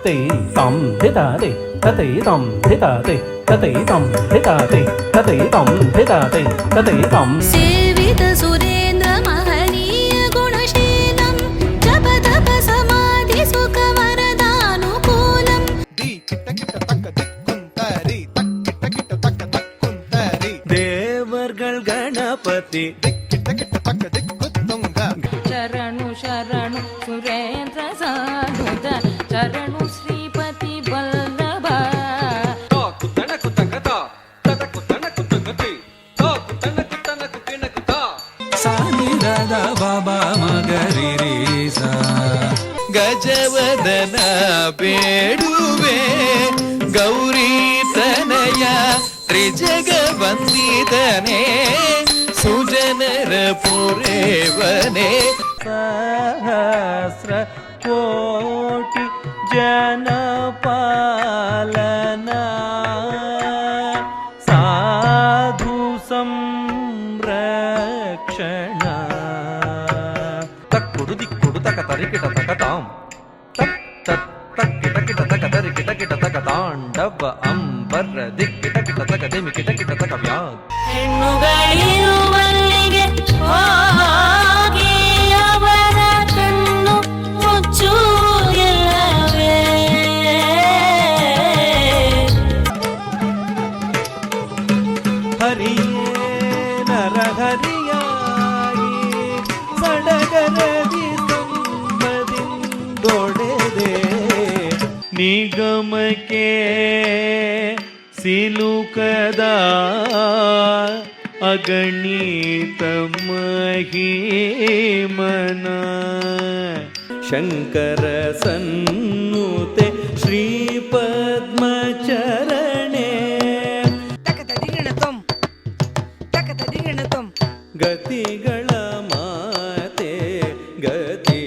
ತೈ ತಂ ಧಿತ ತೈ ತೈ ತಂ ಧಿತ ತೈ ತೈ ತಂ ಧಿತ ತೈ ತೈ ತಂ ಧಿತ ತೈ ತೈ ತಂ ಸೇವಿತ ಸುರೇಂದ್ರ ಮಹನೀಯ ಗುಣಶೀಲಂ ಜಪ ತಪ ಸಮಾಧಿ ಸುಖ ವರದಾನುಕೂಲಂ ದಿ ಕಿಟ್ಟ ಕಿಟ್ಟ ತಕ್ಕ ದಿಕ್ಕುಂತರಿ ತಕ್ಕಿಟ್ಟ ಕಿಟ್ಟ ತಕ್ಕ ತಕ್ಕುಂತರಿ ದೇವರ್ಗಳ್ ಗಣಪತಿ ದಿಕ್ಕಿಟ್ಟ ಕಿಟ್ಟ ತಕ್ಕ ದಿಕ್ಕುತ್ತುಂಗ ಶರಣು ಶರಣು ಸುರೇಂದ್ರ ಸಾಧುತ ಶರಣು ಶ್ರೀಪತಿ ಬಲ್ಲಭ ಸಾನಿರದ ಬಾಬಾ ಮಗರಿ ಗಜವದನ ಬೇಡುವೆ ಗೌರಿ ತನಯ ತ್ರಿಜಗ ಬಂದಿದನೆ ಸುಜನರ ಪುರೇವನೆ ಸಹಸ್ರ ಕೋಟಿ ಜನಪಾಲನ ಸಾಧು ಸಂರಕ್ಷಣ ತಕ್ಕುಡು ದಿಕ್ಕುಡು ತಕ ತರಿಕಿಟ ತಕ ತಾಂ ತಕ್ ತಕ್ ತಕ್ಕಿಟ ಕಿಟ ತಕ ತರಿಕಿಟ ಕಿಟ ತಕ ತಾಂಡವ ಅಂಬರ ದಿಕ್ಕಿಟ ಕಿಟ ತಕ ದಿಮಿ ಕಿಟ ಕಿಟ ತಕ ವ್ಯಾಗ್ ಹೆಣ್ಣುಗಳಿರುವಲ್ಲಿಗೆ ಹೋಗಿ ಅವರ ಕಣ್ಣು ಮುಚ್ಚುವುದಿಲ್ಲವೇ ಹರಿಯೇ ನರಹರಿಯಾಗಿ ಸಡಗರದಿ ತುಂಬದಿಂದೊಡೆದೆ ನಿಗಮಕ್ಕೆ ಸಿಲುಕದ ಅಗಣಿತ ಮಹಿಮನ ಶಂಕರ ಸನ್ನುತೆ ಶ್ರೀ ಪದ್ಮಚರಣೆ ಗತಿಗಳ ಮಾತೆ ಗತಿ